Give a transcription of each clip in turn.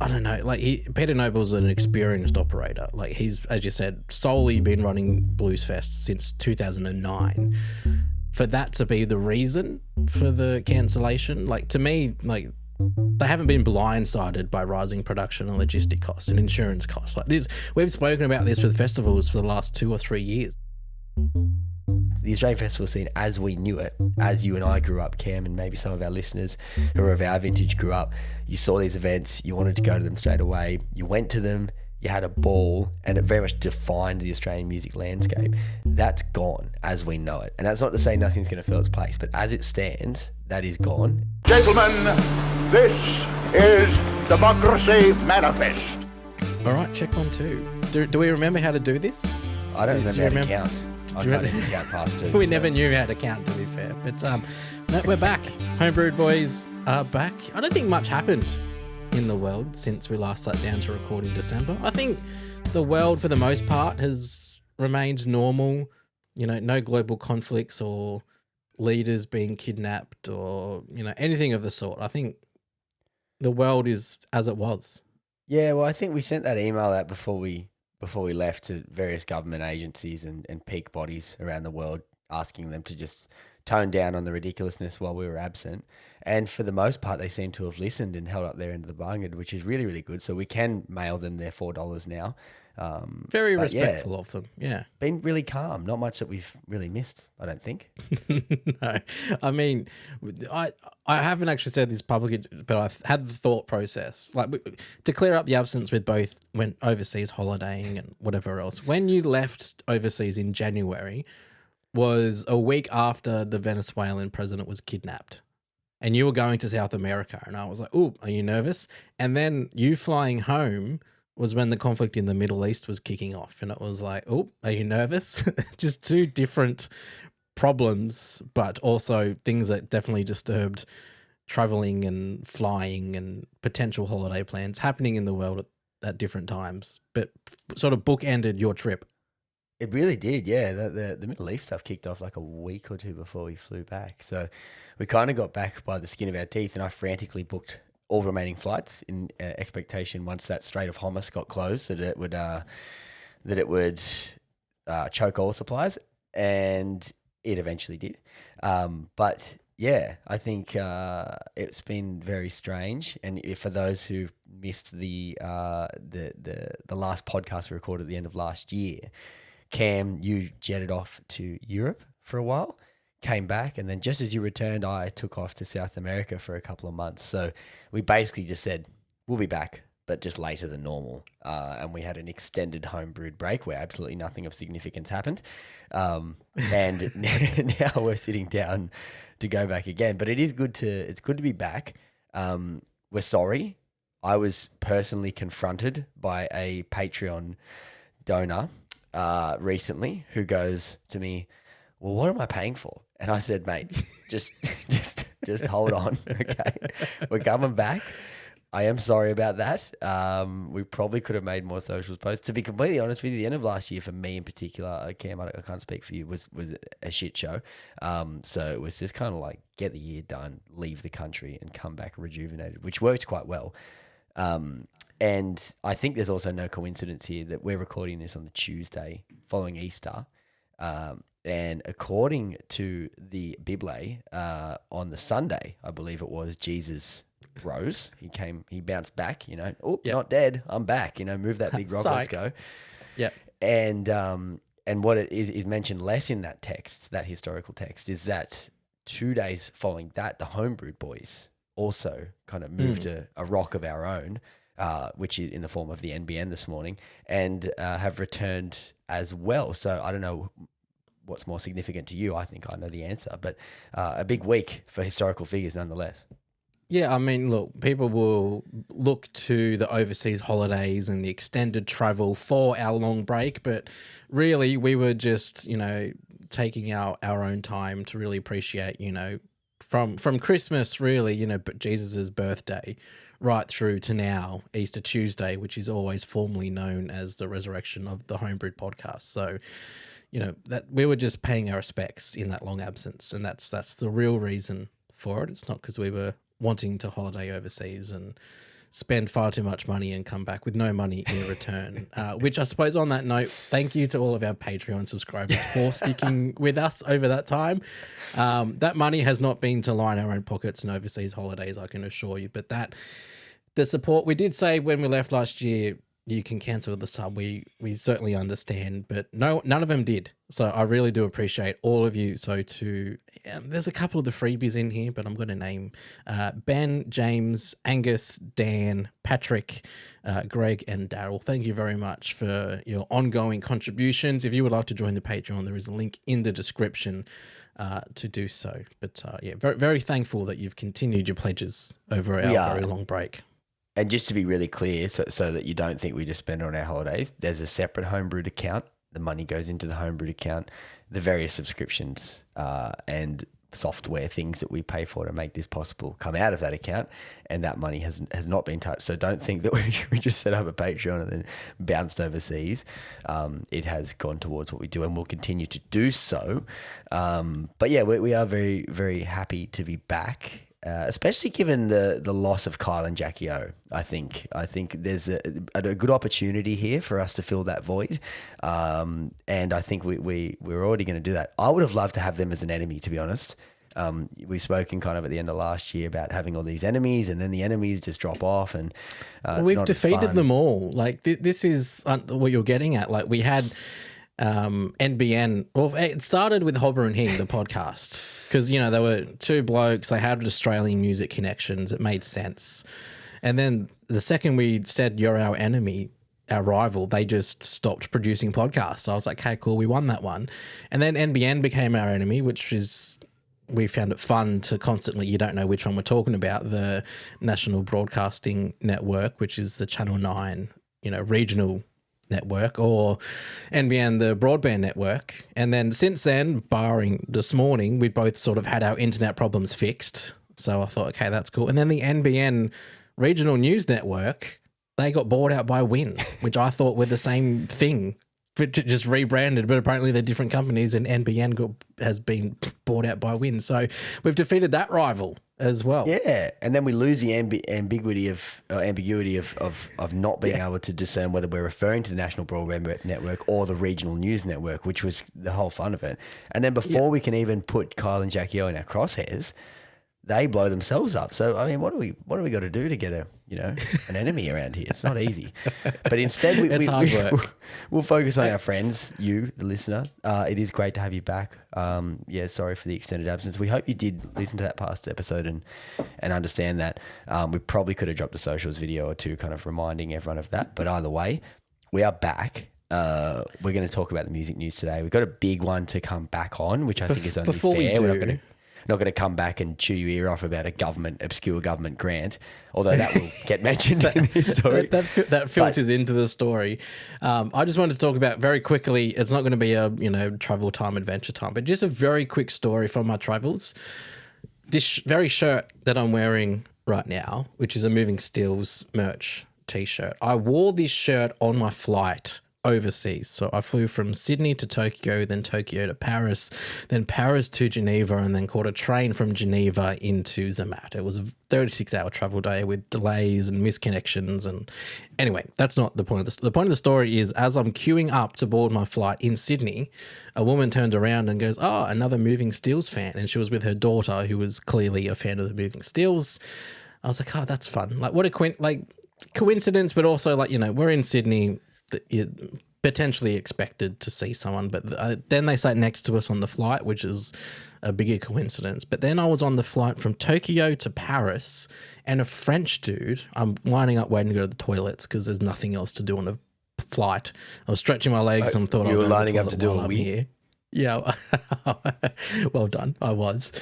I don't know, like Peter Noble's an experienced operator. Like he's, as you said, solely been running Bluesfest since 2009. For that to be the reason for the cancellation, like to me, like they haven't been blindsided by rising production and logistic costs and insurance costs. Like this, we've spoken about this with festivals for the last 2 or 3 years. The Australian festival scene as we knew it, as you and I grew up, Cam, and maybe some of our listeners who are of our vintage grew up, you saw these events, you wanted to go to them straight away, you went to them, you had a ball, and it very much defined the Australian music landscape. That's gone as we know it. And that's not to say nothing's going to fill its place, but as it stands, that is gone. Gentlemen, this is Democracy Manifest. All right, check 1, 2. Do we remember how to do this? I don't remember how to count. I can't even count past 2. We never knew how to count, to be fair. But no, we're back. Homebrewed boys are back. I don't think much happened in the world since we last sat down to record in December. I think the world, for the most part, has remained normal. You know, no global conflicts or leaders being kidnapped or, you know, anything of the sort. I think the world is as it was. Yeah, well, I think we sent that email out before we left to various government agencies and peak bodies around the world, asking them to just tone down on the ridiculousness while we were absent. And for the most part, they seem to have listened and held up their end of the bargain, which is really, really good. So we can mail them their $4 now. Very respectful of them, yeah. Been really calm. Not much that we've really missed, I don't think. No, I mean, I haven't actually said this publicly, but I've had the thought process, like to clear up the absence with both went overseas holidaying and whatever else. When you left overseas in January was a week after the Venezuelan president was kidnapped. And you were going to South America. And I was like, oh, are you nervous? And then you flying home was when the conflict in the Middle East was kicking off. And it was like, oh, are you nervous? Just two different problems, but also things that definitely disturbed traveling and flying and potential holiday plans happening in the world at different times, but sort of bookended your trip. It really did, yeah. The Middle East stuff kicked off like a week or two before we flew back. So we kind of got back by the skin of our teeth, and I frantically booked all remaining flights in expectation once that Strait of Hormuz got closed that it would choke all supplies, and it eventually did. But yeah, I think it's been very strange. And for those who've missed the last podcast we recorded at the end of last year, Cam, you jetted off to Europe for a while, came back, and then just as you returned, I took off to South America for a couple of months. So we basically just said, we'll be back, but just later than normal. And we had an extended homebrewed break where absolutely nothing of significance happened. And now we're sitting down to go back again. But it's good to be back. We're sorry. I was personally confronted by a Patreon donor recently who goes to me, well, what am I paying for? And I said, mate, just hold on. Okay. We're coming back. I am sorry about that. We probably could have made more socials posts. To be completely honest with you, the end of last year for me in particular, Cam, I can't speak for you, was a shit show. So it was just kind of like get the year done, leave the country and come back rejuvenated, which worked quite well. And I think there's also no coincidence here that we're recording this on the Tuesday following Easter. And according to the Bible, on the Sunday, I believe it was, Jesus rose. He bounced back, not dead, I'm back, move that big rock, let's go. Yeah. And what it is mentioned less in that text, that historical text, is that 2 days following that, the Homebrewed boys also kind of moved a rock of our own, which is in the form of the NBN this morning, and have returned as well. So I don't know what's more significant to you. I think I know the answer, but a big week for historical figures nonetheless. Yeah, I mean, look, people will look to the overseas holidays and the extended travel for our long break, but really we were just, taking our own time to really appreciate, from Christmas, really, but Jesus's birthday right through to now, Easter Tuesday, which is always formally known as the resurrection of the Homebrewed podcast. So, that we were just paying our respects in that long absence, and that's the real reason for it. It's not because we were wanting to holiday overseas and spend far too much money and come back with no money in return. Which I suppose on that note, thank you to all of our Patreon subscribers for sticking with us over that time. That money has not been to line our own pockets and overseas holidays, I can assure you. But the support, we did say when we left last year, you can cancel the sub. We certainly understand, but none of them did. So I really do appreciate all of you. So there's a couple of the freebies in here, but I'm going to name Ben, James, Angus, Dan, Patrick, Greg, and Daryl. Thank you very much for your ongoing contributions. If you would like to join the Patreon, there is a link in the description to do so. But yeah, very, very thankful that you've continued your pledges over our very long break. And just to be really clear, so that you don't think we just spend it on our holidays, there's a separate homebrewed account. The money goes into the homebrewed account. The various subscriptions and software things that we pay for to make this possible come out of that account, and that money has not been touched. So don't think that we just set up a Patreon and then bounced overseas. It has gone towards what we do, and we'll continue to do so. But yeah, we are very, very happy to be back. Especially given the loss of Kyle and Jackie O. I think there's a good opportunity here for us to fill that void, and I think we're already going to do that. I would have loved to have them as an enemy, to be honest. We've spoken kind of at the end of last year about having all these enemies, and then the enemies just drop off, and we've defeated them all. Like this is what you're getting at. Like we had NBN. Well, it started with Hobber and Hing, the podcast. Because, there were two blokes, they had Australian music connections. It made sense. And then the second we said, you're our enemy, our rival, they just stopped producing podcasts. So I was like, okay, cool, we won that one. And then NBN became our enemy, which is, we found it fun to constantly, you don't know which one we're talking about, the National Broadcasting Network, which is the Channel 9, regional network, or NBN, the broadband network. And then since then, barring this morning, we both sort of had our internet problems fixed. So I thought, okay, that's cool. And then the NBN regional news network, they got bought out by Win, which I thought were the same thing, just rebranded, but apparently they're different companies, and NBN has been bought out by Win. So we've defeated that rival as well. Yeah, and then we lose the ambiguity of not being able to discern whether we're referring to the National Broadband Network or the Regional News Network, which was the whole fun of it. And then before we can even put Kyle and Jackie O in our crosshairs, they blow themselves up. So I mean, what do we got to do to get an enemy around here? It's not easy. But instead, we'll focus on our friends, you, the listener. It is great to have you back. Sorry for the extended absence. We hope you did listen to that past episode and understand that. We probably could have dropped a socials video or two, kind of reminding everyone of that. But either way, we are back. We're going to talk about the music news today. We've got a big one to come back on, which I think is only fair. We're not going to come back and chew your ear off about a obscure government grant, although that will get mentioned in this story. that filters into the story. I just wanted to talk about very quickly. It's not going to be a travel time, adventure time, but just a very quick story from my travels. This very shirt that I'm wearing right now, which is a Moving Stills merch t-shirt. I wore this shirt on my flight overseas. So I flew from Sydney to Tokyo, then Tokyo to Paris, then Paris to Geneva, and then caught a train from Geneva into Zermatt. It was a 36-hour travel day with delays and misconnections. And anyway, that's not the point of this. The point of the story is, as I'm queuing up to board my flight in Sydney, a woman turns around and goes, "Oh, another Moving Stills fan." And she was with her daughter, who was clearly a fan of the Moving Stills. I was like, "Oh, that's fun." Like, what a coincidence, but also we're in Sydney. You potentially expected to see someone, but then they sat next to us on the flight, which is a bigger coincidence. But then I was on the flight from Tokyo to Paris, and a French dude, I'm lining up waiting to go to the toilets because there's nothing else to do on a flight. I was stretching my legs and thought you were lining up to do a wee? Here. Yeah, well done. I was.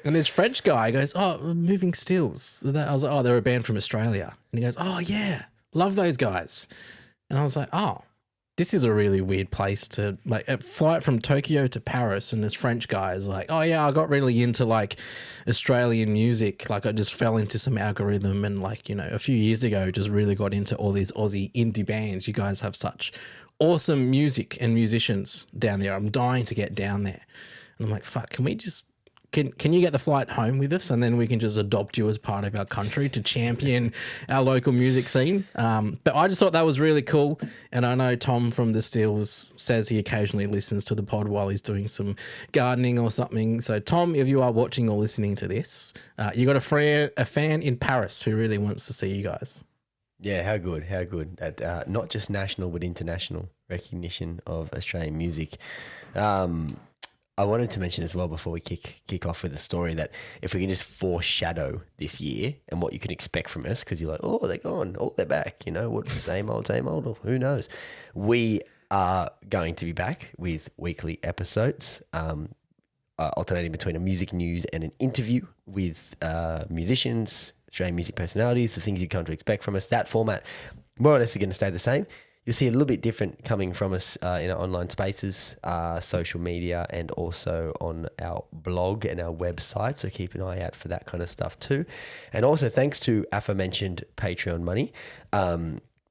And this French guy goes, "Oh, Moving Stills." I was like, "Oh, they're a band from Australia." And he goes, "Oh yeah, love those guys." And I was like, "Oh, this is a really weird place to a flight from Tokyo to Paris." And this French guy is like, "Oh yeah, I got really into Australian music. I just fell into some algorithm and a few years ago, just really got into all these Aussie indie bands. You guys have such awesome music and musicians down there. I'm dying to get down there." And I'm like, "Fuck, can we just can you get the flight home with us, and then we can just adopt you as part of our country to champion our local music scene. But I just thought that was really cool, and I know Tom from the Steels says he occasionally listens to the pod while he's doing some gardening or something. So Tom, if you are watching or listening to this, you got a fan in Paris who really wants to see you guys. Yeah, how good. At not just national but international recognition of Australian music. I wanted to mention as well before we kick off with the story that if we can just foreshadow this year and what you can expect from us, because you're like, oh, they're gone, oh, they're back, what, same old, or who knows? We are going to be back with weekly episodes, alternating between a music news and an interview with musicians, Australian music personalities, the things you come to expect from us. That format more or less is going to stay the same. You'll see a little bit different coming from us in our online spaces, social media, and also on our blog and our website. So keep an eye out for that kind of stuff too. And also thanks to aforementioned Patreon money,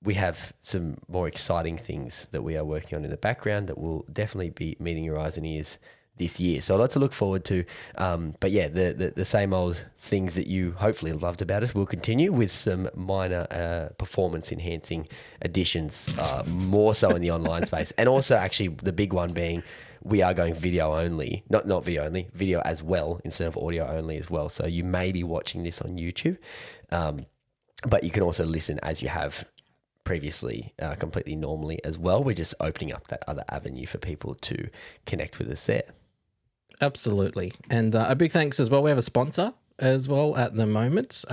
we have some more exciting things that we are working on in the background that will definitely be meeting your eyes and ears this year. So a lot to look forward to. But yeah, the same old things that you hopefully loved about us will continue with some minor performance enhancing additions, more so in the online space. And also actually the big one being we are going video only, not video only, video as well instead of audio only as well. So you may be watching this on YouTube, but you can also listen as you have previously completely normally as well. We're just opening up that other avenue for people to connect with us there. Absolutely. And a big thanks as well. We have a sponsor as well at the moment.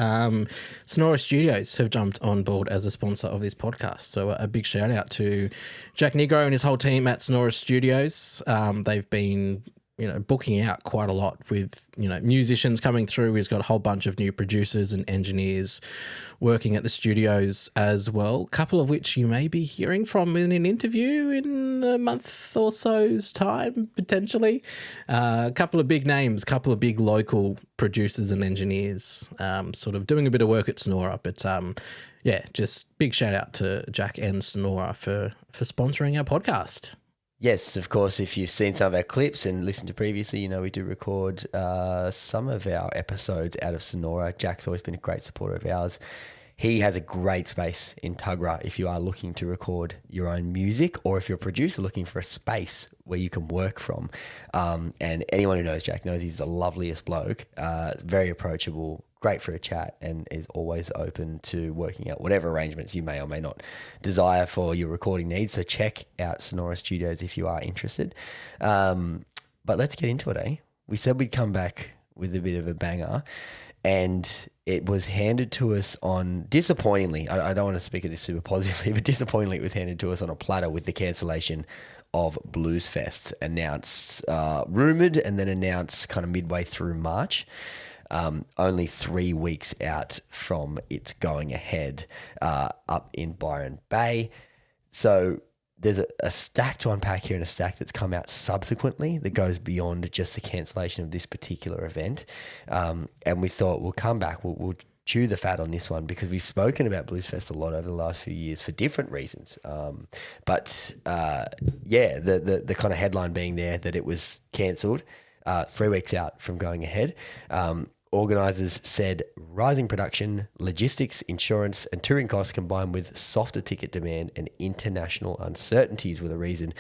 Sonora Studios have jumped on board as a sponsor of this podcast. So a big shout out to Jack Negro and his whole team at Sonora Studios. They've been booking out quite a lot with, musicians coming through. He's got a whole bunch of new producers and engineers working at the studios as well, a couple of which you may be hearing from in an interview in a month or so's time, potentially. A couple of big names, a couple of big local producers and engineers sort of doing a bit of work at Sonora. But yeah, just big shout out to Jack and Sonora for sponsoring our podcast. Yes, of course, if you've seen some of our clips and listened to previously, we do record some of our episodes out of Sonora. Jack's always been a great supporter of ours. He has a great space in Tuggerah if you are looking to record your own music, or if you're a producer looking for a space where you can work from. And anyone who knows Jack knows he's the loveliest bloke, very approachable, great for a chat, and is always open to working out whatever arrangements you may or may not desire for your recording needs. So check out Sonora Studios if you are interested. But let's get into it, eh? We said we'd come back with a bit of a banger, and it was handed to us on, disappointingly, I don't want to speak of this super positively, but disappointingly it was handed to us on a platter with the cancellation of Bluesfest announced, rumoured, and then announced kind of midway through March. Only 3 weeks out from it going ahead up in Byron Bay. So there's a stack to unpack here, and a stack that's come out subsequently that goes beyond just the cancellation of this particular event. And we thought we'll come back, we'll chew the fat on this one, because we've spoken about Bluesfest a lot over the last few years for different reasons. But the kind of headline being there that it was cancelled 3 weeks out from going ahead. Organisers said rising production, logistics, insurance, and touring costs combined with softer ticket demand and international uncertainties were the reason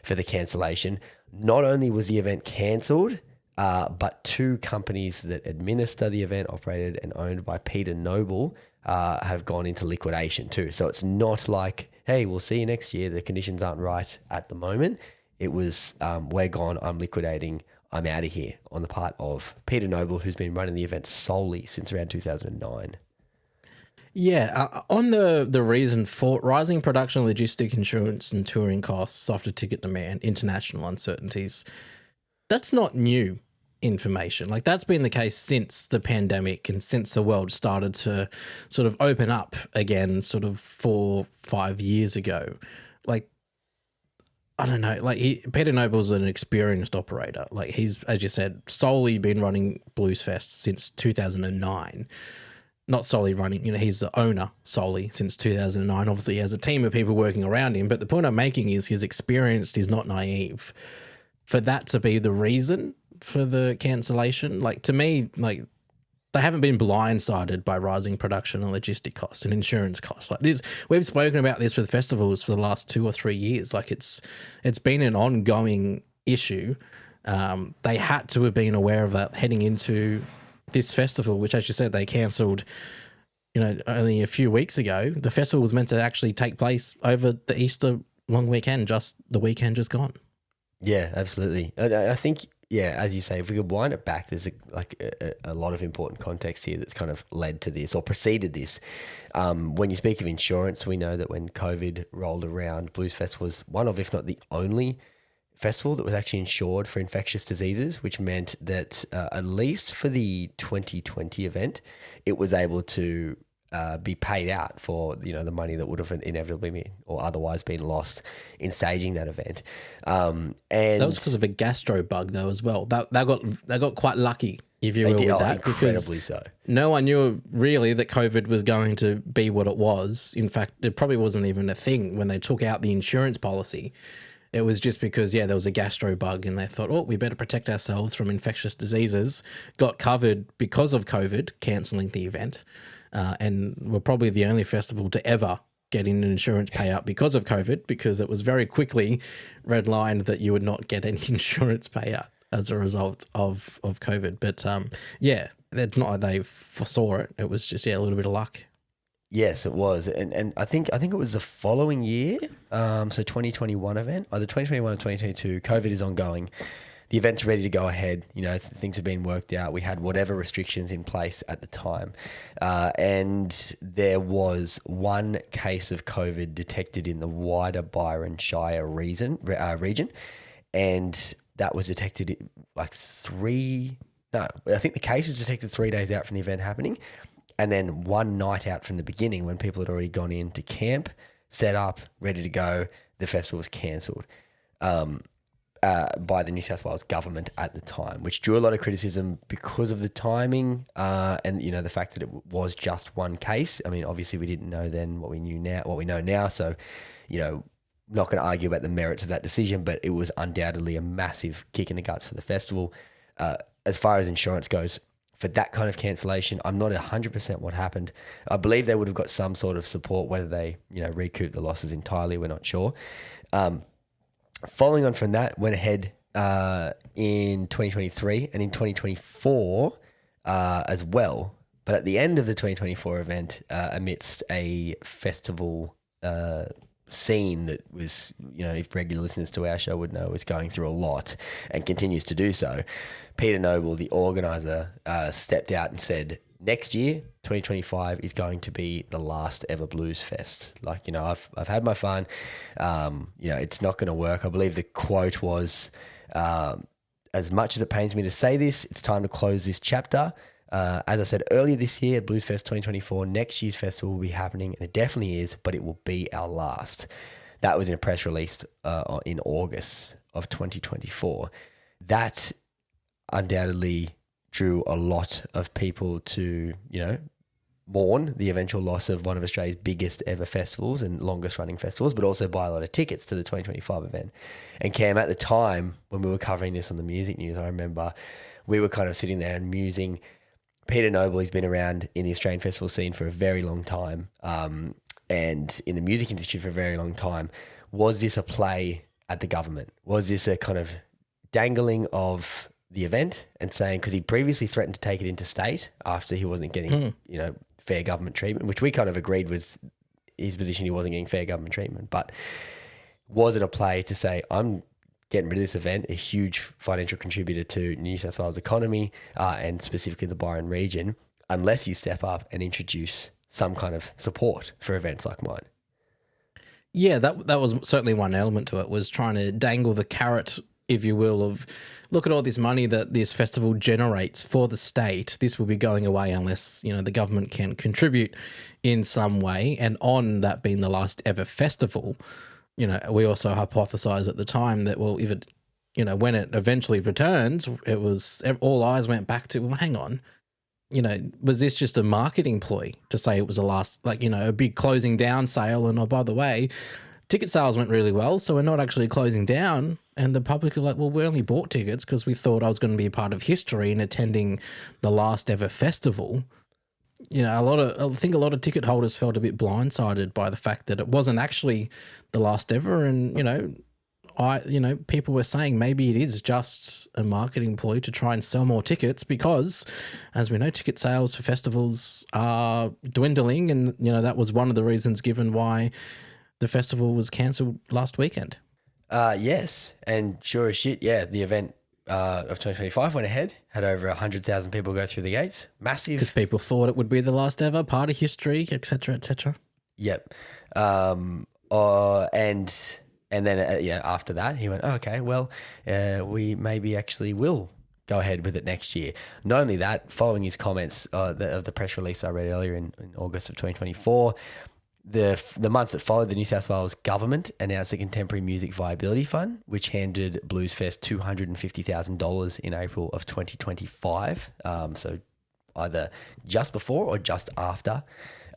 for the cancellation. Not only was the event cancelled, but two companies that administer the event, operated and owned by Peter Noble, have gone into liquidation too. So it's not like, hey, we'll see you next year. The conditions aren't right at the moment. It was, we're gone, I'm liquidating, I'm out of here, on the part of Peter Noble, who's been running the event solely since around 2009. Yeah, on the reason for rising production, logistic, insurance and touring costs, softer ticket demand, international uncertainties, that's not new information. Like, that's been the case since the pandemic and since the world started to sort of open up again sort of 4-5 years ago. Like, I don't know, like Peter Noble's an experienced operator. Like, he's, as you said, solely been running Bluesfest since 2009. Not solely running, he's the owner solely since 2009. Obviously, he has a team of people working around him. But the point I'm making is he's experienced, he's not naive. For that to be the reason for the cancellation? Like, to me, like, they haven't been blindsided by rising production and logistic costs and insurance costs. Like this, we've spoken about this with festivals for the last 2 or 3 years. Like it's been an ongoing issue. They had to have been aware of that heading into this festival, which, as you said, they cancelled, only a few weeks ago. The festival was meant to actually take place over the Easter long weekend, just the weekend just gone. Yeah, absolutely. I think, yeah, as you say, if we could wind it back, there's a lot of important context here that's kind of led to this or preceded this. When you speak of insurance, we know that when COVID rolled around, Bluesfest was one of, if not the only festival that was actually insured for infectious diseases, which meant that at least for the 2020 event, it was able to be paid out for the money that would have inevitably been or otherwise been lost in staging that event. And that was because of a gastro bug though as well. They got quite lucky, if you will, with that. Incredibly so. No one knew really that COVID was going to be what it was. In fact, it probably wasn't even a thing when they took out the insurance policy. It was just because, there was a gastro bug and they thought, we better protect ourselves from infectious diseases. Got covered because of COVID, cancelling the event. And we're probably the only festival to ever get an insurance payout because of COVID, because it was very quickly redlined that you would not get any insurance payout as a result of COVID. But it's not like they foresaw it. It was just, a little bit of luck. Yes, it was. And I think it was the following year, so 2021 event, either 2021 or 2022, COVID is ongoing. The event's ready to go ahead. Things have been worked out. We had whatever restrictions in place at the time. And there was one case of COVID detected in the wider Byron Shire region. And that was detected I think the case was detected 3 days out from the event happening. And then one night out from the beginning, when people had already gone in to camp, set up, ready to go, the festival was cancelled by the New South Wales government at the time, which drew a lot of criticism because of the timing and the fact that it was just one case. I mean, obviously we didn't know then what we know now. So, not going to argue about the merits of that decision, but it was undoubtedly a massive kick in the guts for the festival. As far as insurance goes, for that kind of cancellation, I'm not 100% what happened. I believe they would have got some sort of support, whether they, recoup the losses entirely, we're not sure. Following on from that, went ahead in 2023 and in 2024 as well. But at the end of the 2024 event, amidst a festival scene that was, if regular listeners to our show would know, was going through a lot and continues to do so, Peter Noble, the organizer, stepped out and said, next year, 2025 is going to be the last ever Bluesfest. Like, I've had my fun. It's not going to work. I believe the quote was, as much as it pains me to say this, it's time to close this chapter. As I said earlier this year, Bluesfest 2024, next year's festival will be happening, and it definitely is, but it will be our last. That was in a press release in August of 2024. That undoubtedly drew a lot of people to, mourn the eventual loss of one of Australia's biggest ever festivals and longest running festivals, but also buy a lot of tickets to the 2025 event. And Cam, at the time when we were covering this on the music news, I remember we were kind of sitting there and musing. Peter Noble, he's been around in the Australian festival scene for a very long time, and in the music industry for a very long time. Was this a play at the government? Was this a kind of dangling of the event and saying, because he previously threatened to take it into state after he wasn't getting, fair government treatment, which we kind of agreed with his position, he wasn't getting fair government treatment. But was it a play to say, I'm getting rid of this event, a huge financial contributor to New South Wales economy and specifically the Byron region, unless you step up and introduce some kind of support for events like mine? Yeah, that was certainly one element to it, was trying to dangle the carrot, if you will, of look at all this money that this festival generates for the state. This will be going away unless, the government can contribute in some way. And on that being the last ever festival, we also hypothesized at the time that, well, if it, when it eventually returns, it was all eyes went back to, well, hang on, was this just a marketing ploy to say it was a last, a big closing down sale? And, oh, by the way, ticket sales went really well, so we're not actually closing down. And the public are like, well, we only bought tickets because we thought I was going to be a part of history in attending the last ever festival. You know, I think a lot of ticket holders felt a bit blindsided by the fact that it wasn't actually the last ever. And, people were saying maybe it is just a marketing ploy to try and sell more tickets because, as we know, ticket sales for festivals are dwindling. And, that was one of the reasons given why the festival was cancelled last weekend. Yes. And sure as shit, yeah, the event of 2025 went ahead, had over 100,000 people go through the gates. Massive. Because people thought it would be the last ever, part of history, etc., etc. Yep. And then, after that, he went, okay, well, we maybe actually will go ahead with it next year. Not only that, following his comments of the press release I read earlier in August of 2024, the months that followed, the New South Wales government announced a Contemporary Music Viability Fund, which handed Bluesfest $250,000 in April of 2025. So either just before or just after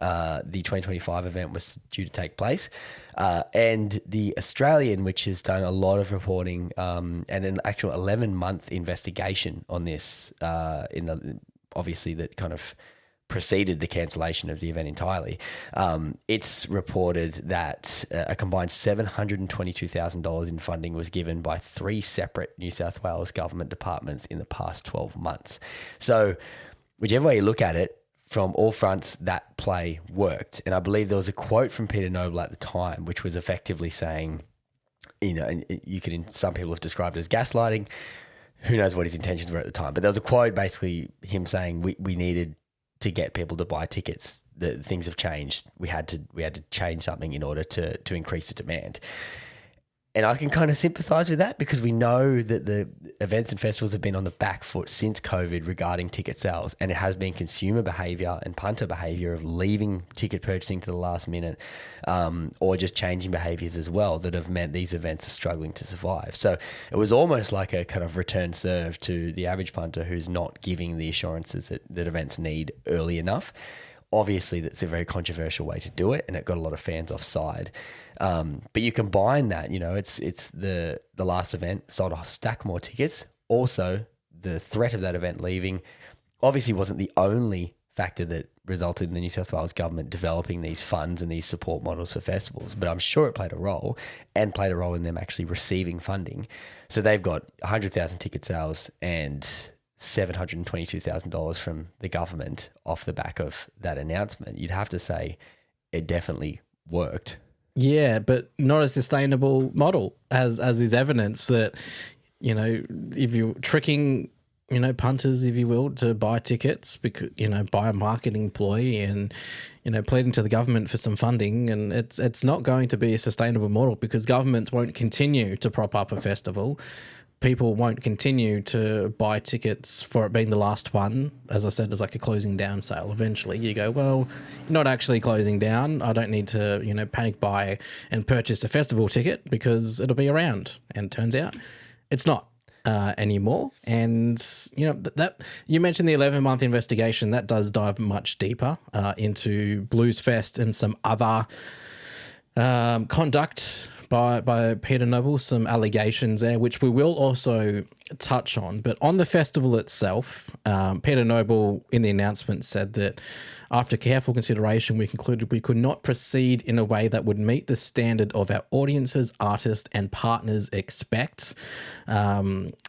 the 2025 event was due to take place. And the Australian, which has done a lot of reporting and an actual 11-month investigation on this, obviously that kind of preceded the cancellation of the event entirely. It's reported that a combined $722,000 in funding was given by 3 separate New South Wales government departments in the past 12 months. So whichever way you look at it, from all fronts, that play worked. And I believe there was a quote from Peter Noble at the time, which was effectively saying, and some people have described it as gaslighting. Who knows what his intentions were at the time? But there was a quote basically him saying we needed to get people to buy tickets. Things have changed. We had to change something in order to increase the demand. And I can kind of sympathise with that because we know that the events and festivals have been on the back foot since COVID regarding ticket sales, and it has been consumer behaviour and punter behaviour of leaving ticket purchasing to the last minute or just changing behaviours as well that have meant these events are struggling to survive. So it was almost like a kind of return serve to the average punter who's not giving the assurances that events need early enough. Obviously, that's a very controversial way to do it, and it got a lot of fans offside. But you combine that, it's the last event sold a stack more tickets. Also, the threat of that event leaving obviously wasn't the only factor that resulted in the New South Wales government developing these funds and these support models for festivals, but I'm sure it played a role in them actually receiving funding. So they've got 100,000 ticket sales and $722,000 from the government off the back of that announcement. You'd have to say it definitely worked. Yeah, but not a sustainable model, as is evidence that, if you're tricking, punters, if you will, to buy tickets, because, by a marketing ploy and, pleading to the government for some funding, and it's not going to be a sustainable model because governments won't continue to prop up a festival. People won't continue to buy tickets for it being the last one. As I said, it's like a closing down sale. Eventually you go, well, not actually closing down. I don't need to, panic buy and purchase a festival ticket because it'll be around. And turns out it's not anymore. And, that you mentioned the 11-month investigation. That does dive much deeper into Bluesfest and some other conduct by Peter Noble, some allegations there, which we will also touch on. But on the festival itself, Peter Noble in the announcement said that after careful consideration, we concluded we could not proceed in a way that would meet the standard of our audiences, artists and partners expect.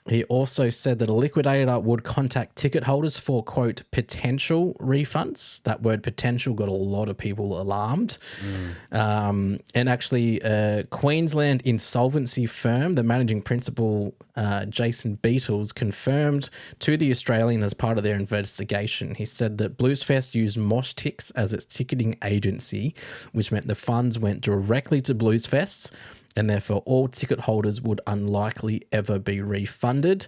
He also said that a liquidator would contact ticket holders for, quote, potential refunds. That word potential got a lot of people alarmed. And actually, Queensland insolvency firm, the managing principal, Jason Beatles, confirmed to the Australian as part of their investigation. He said that Bluesfest used Moshtix as its ticketing agency, which meant the funds went directly to Bluesfest, and therefore all ticket holders would unlikely ever be refunded.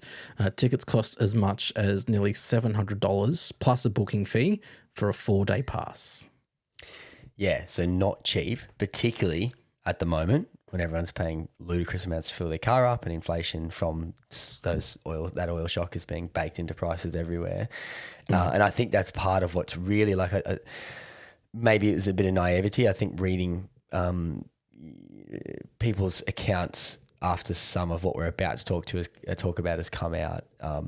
Tickets cost as much as nearly $700 plus a booking fee for a 4-day pass. Yeah, so not cheap, particularly at the moment when everyone's paying ludicrous amounts to fill their car up and inflation from that oil shock is being baked into prices everywhere. And I think that's part of what's really like maybe it's a bit of naivety. I think reading people's accounts after some of what we're about to talk about has come out.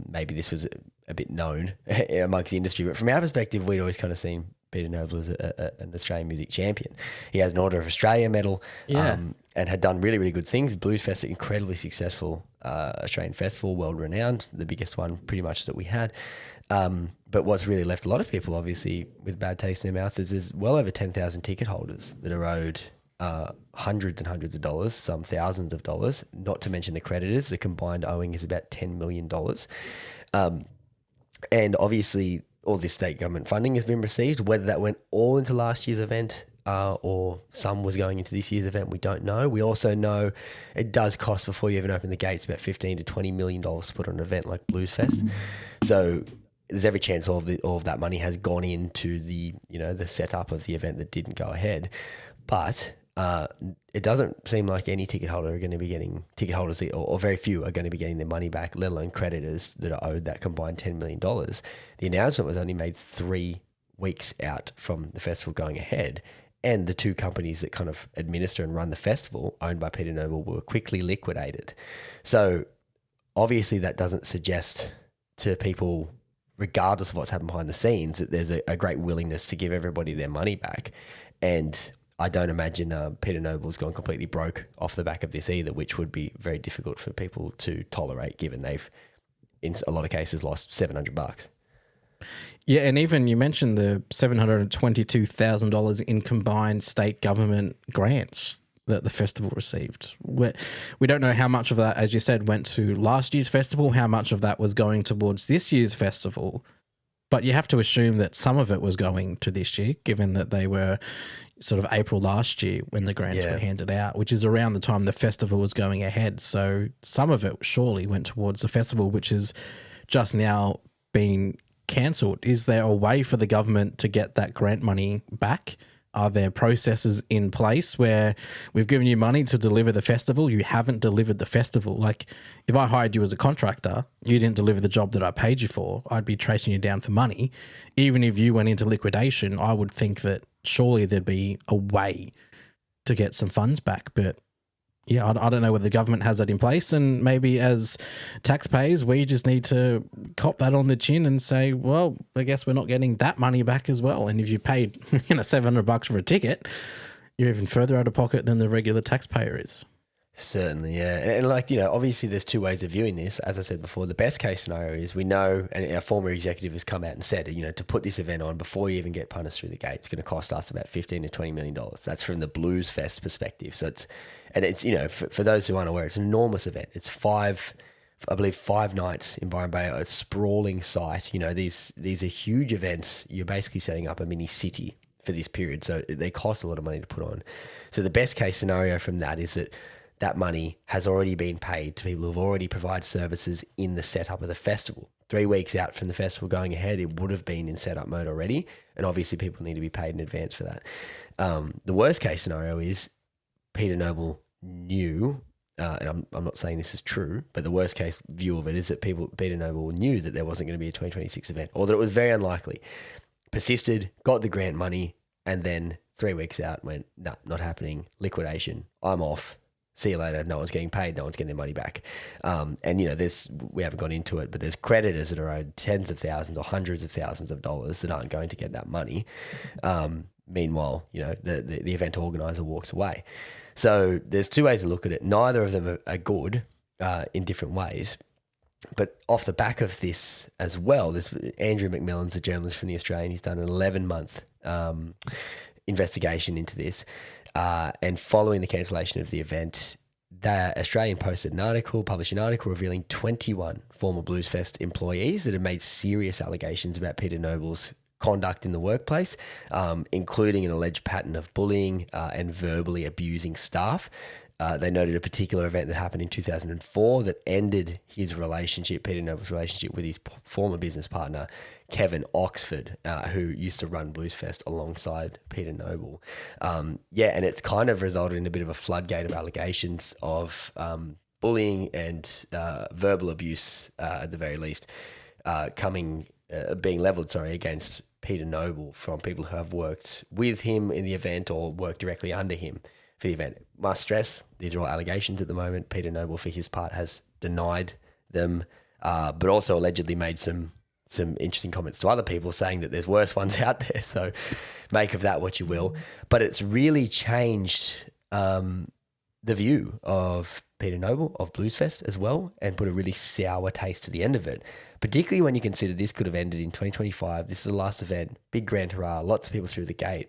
Maybe this was a bit known amongst the industry, but from our perspective, we'd always kind of seen Peter Noble as an Australian music champion. He has an Order of Australia medal, and had done really, really good things. Bluesfest, an incredibly successful Australian festival, world renowned, the biggest one pretty much that we had. But what's really left a lot of people, obviously, with bad taste in their mouth is there's well over 10,000 ticket holders that are owed hundreds and hundreds of dollars, some thousands of dollars, not to mention the creditors. The combined owing is about $10 million. And obviously, all this state government funding has been received. Whether that went all into last year's event or some was going into this year's event, we don't know. We also know it does cost, before you even open the gates, about $15 to $20 million to put on an event like Bluesfest. So there's every chance all of that money has gone into the setup of the event that didn't go ahead. But it doesn't seem like any ticket holder are going to be getting or very few are going to be getting their money back, let alone creditors that are owed that combined $10 million. The announcement was only made 3 weeks out from the festival going ahead, and the 2 companies that kind of administer and run the festival, owned by Peter Noble, were quickly liquidated. So obviously that doesn't suggest to people, regardless of what's happened behind the scenes, that there's a great willingness to give everybody their money back. And I don't imagine Peter Noble's gone completely broke off the back of this either, which would be very difficult for people to tolerate, given they've, in a lot of cases, lost $700. Yeah, and even you mentioned the $722,000 in combined state government grants that the festival received. We don't know how much of that, as you said, went to last year's festival, how much of that was going towards this year's festival. But you have to assume that some of it was going to this year, given that they were sort of April last year when the grants were handed out, which is around the time the festival was going ahead. So some of it surely went towards the festival, which is just now being cancelled. Is there a way for the government to get that grant money back? Are there processes in place where we've given you money to deliver the festival, you haven't delivered the festival? Like, if I hired you as a contractor, you didn't deliver the job that I paid you for, I'd be tracing you down for money. Even if you went into liquidation, I would think that surely there'd be a way to get some funds back. But yeah, I don't know whether the government has that in place, and maybe as taxpayers, we just need to cop that on the chin and say, well, I guess we're not getting that money back as well. And if you paid, $700 for a ticket, you're even further out of pocket than the regular taxpayer is. Certainly, yeah. And obviously there's 2 ways of viewing this. As I said before, the best case scenario is we know, and our former executive has come out and said, to put this event on before you even get punters through the gate, it's going to cost us about $15 to $20 million. That's from the Bluesfest perspective. So it's for those who aren't aware, it's an enormous event. It's 5 nights in Byron Bay, a sprawling site. These are huge events. You're basically setting up a mini city for this period. So they cost a lot of money to put on. So the best case scenario from that is that money has already been paid to people who've already provided services in the setup of the festival. 3 weeks out from the festival going ahead, it would have been in setup mode already. And obviously people need to be paid in advance for that. The worst case scenario is Peter Noble knew, and I'm not saying this is true, but the worst case view of it is that Peter Noble knew that there wasn't going to be a 2026 event, or that it was very unlikely. Persisted, got the grant money, and then 3 weeks out went, nah, not happening, liquidation, I'm off. See you later. No one's getting paid. No one's getting their money back. We haven't gone into it, but there's creditors that are owed tens of thousands or hundreds of thousands of dollars that aren't going to get that money. Meanwhile, the event organizer walks away. So there's 2 ways to look at it. Neither of them are good in different ways. But off the back of this as well, there's Andrew McMillan's a journalist from The Australian. He's done an 11-month investigation into this. And following the cancellation of the event, the Australian published an article revealing 21 former Bluesfest employees that had made serious allegations about Peter Noble's conduct in the workplace, including an alleged pattern of bullying and verbally abusing staff. They noted a particular event that happened in 2004 that ended Peter Noble's relationship with his former business partner, Kevin Oxford, who used to run Bluesfest alongside Peter Noble. And it's kind of resulted in a bit of a floodgate of allegations of bullying and verbal abuse, at the very least, being leveled against Peter Noble from people who have worked with him in the event or worked directly under him. for the event. Must stress, these are all allegations at the moment. Peter Noble, for his part, has denied them, but also allegedly made some interesting comments to other people saying that there's worse ones out there. So make of that what you will. But it's really changed the view of Peter Noble, of Bluesfest as well, and put a really sour taste to the end of it, particularly when you consider this could have ended in 2025. This is the last event, big grand hurrah, lots of people through the gate,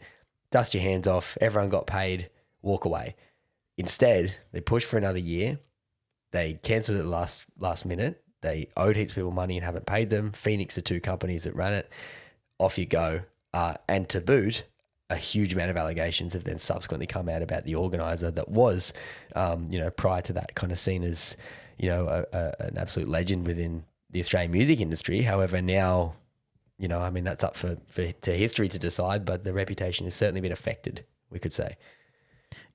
dust your hands off, everyone got paid, walk away. Instead, they pushed for another year. They cancelled it at the last minute. They owed heaps of people money and haven't paid them. Phoenix are two companies that ran it. Off you go. And to boot, a huge amount of allegations have then subsequently come out about the organizer that was, prior to that, kind of seen as, an absolute legend within the Australian music industry. However, now, that's up to history to decide, but the reputation has certainly been affected, we could say.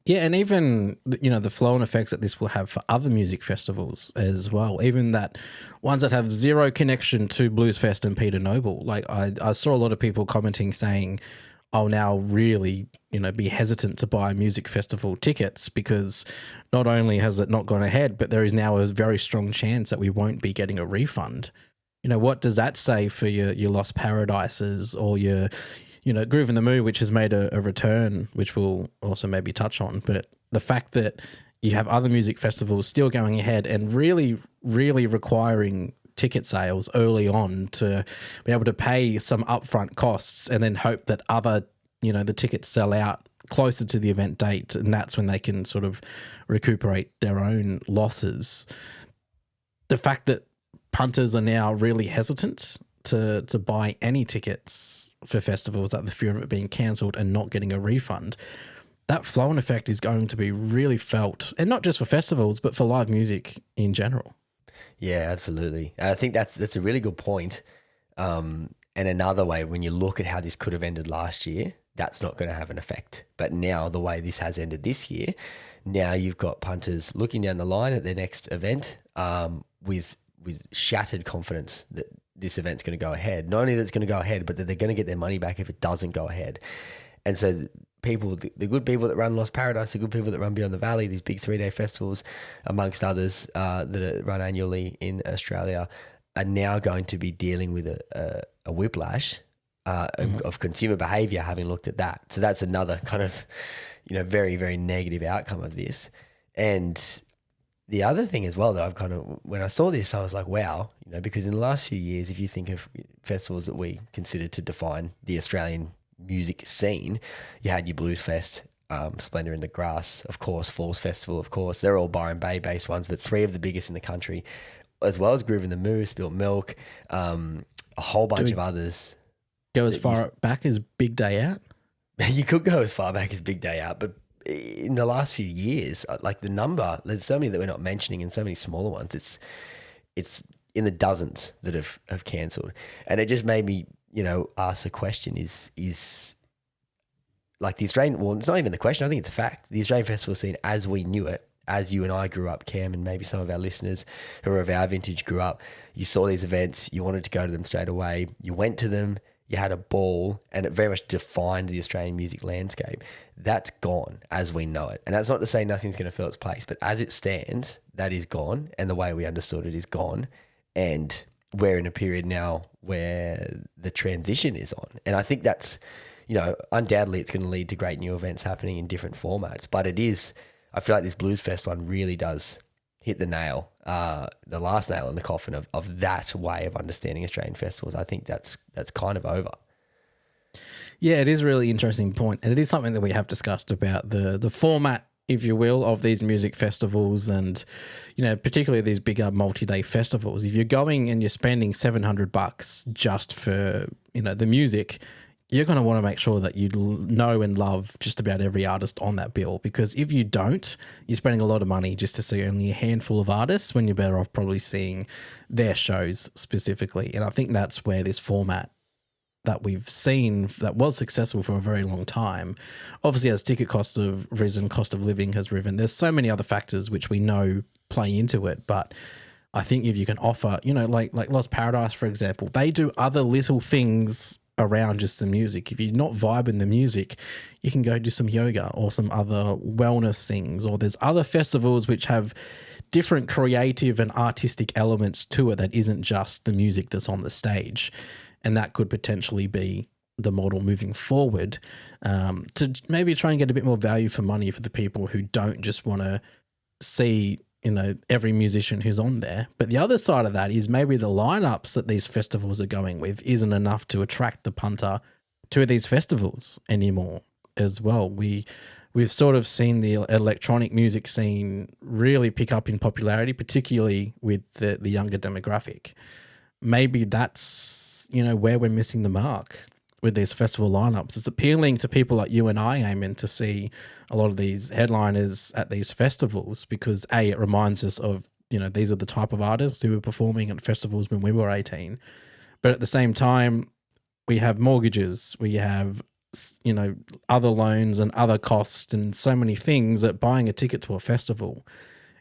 Yeah, and even, the flow and effects that this will have for other music festivals as well, even that ones that have zero connection to Bluesfest and Peter Noble. Like I saw a lot of people commenting saying, I'll now really, be hesitant to buy music festival tickets because not only has it not gone ahead, but there is now a very strong chance that we won't be getting a refund. What does that say for your Lost Paradises or your Groove in the Moo, which has made a return, which we'll also maybe touch on. But the fact that you have other music festivals still going ahead and really, really requiring ticket sales early on to be able to pay some upfront costs and then hope that other, the tickets sell out closer to the event date, and that's when they can sort of recuperate their own losses. The fact that punters are now really hesitant to buy any tickets for festivals out of the fear of it being cancelled and not getting a refund, that flow-on effect is going to be really felt, and not just for festivals, but for live music in general. Yeah, absolutely. I think that's a really good point. And another way, when you look at how this could have ended last year, that's not going to have an effect. But now the way this has ended this year, now you've got punters looking down the line at their next event with shattered confidence that this event's going to go ahead. Not only that it's going to go ahead, but that they're going to get their money back if it doesn't go ahead. And so people, the good people that run Lost Paradise, the good people that run Beyond the Valley, these big 3-day festivals, amongst others that are run annually in Australia, are now going to be dealing with a whiplash of consumer behaviour, having looked at that. So that's another kind of, very, very negative outcome of this. And the other thing as well that I've kind of, when I saw this, I was like, wow, because in the last few years, if you think of festivals that we consider to define the Australian music scene, you had your Bluesfest, Splendour in the Grass, of course, Falls Festival, of course. They're all Byron Bay based ones, but 3 of the biggest in the country, as well as Groove in the Moo, Spilt Milk, a whole bunch of others. Go as far back as Big Day Out? You could go as far back as Big Day Out, but in the last few years, like the number, there's so many that we're not mentioning and so many smaller ones. It's in the dozens that have cancelled. And it just made me, ask the question is like the Australian, well, it's not even the question, I think it's a fact. The Australian festival scene as we knew it, as you and I grew up, Cam, and maybe some of our listeners who are of our vintage grew up, you saw these events, you wanted to go to them straight away, you went to them, you had a ball, and it very much defined the Australian music landscape. That's gone as we know it. And that's not to say nothing's going to fill its place, but as it stands, that is gone, and the way we understood it is gone. And we're in a period now where the transition is on. And I think that's, undoubtedly it's going to lead to great new events happening in different formats. But it is, I feel like this Bluesfest one really does hit the nail, the last nail in the coffin of that way of understanding Australian festivals. I think that's kind of over. Yeah, it is a really interesting point. And it is something that we have discussed about the format, if you will, of these music festivals and, particularly these bigger multi-day festivals. If you're going and you're spending $700 just for, the music, you're going to want to make sure that you know and love just about every artist on that bill, because if you don't, you're spending a lot of money just to see only a handful of artists when you're better off probably seeing their shows specifically. And I think that's where this format that we've seen that was successful for a very long time, obviously as ticket costs have risen, cost of living has risen, there's so many other factors which we know play into it. But I think if you can offer, like Lost Paradise, for example, they do other little things around just the music. If you're not vibing the music, you can go do some yoga or some other wellness things, or there's other festivals which have different creative and artistic elements to it that isn't just the music that's on the stage. And that could potentially be the model moving forward, to maybe try and get a bit more value for money for the people who don't just want to see, every musician who's on there. But the other side of that is maybe the lineups that these festivals are going with isn't enough to attract the punter to these festivals anymore as well. We've sort of seen the electronic music scene really pick up in popularity, particularly with the younger demographic. Maybe that's, where we're missing the mark with these festival lineups. It's appealing to people like you and I, Eamon, to see a lot of these headliners at these festivals because it reminds us of, these are the type of artists who were performing at festivals when we were 18. But at the same time, we have mortgages, we have, other loans and other costs and so many things that buying a ticket to a festival,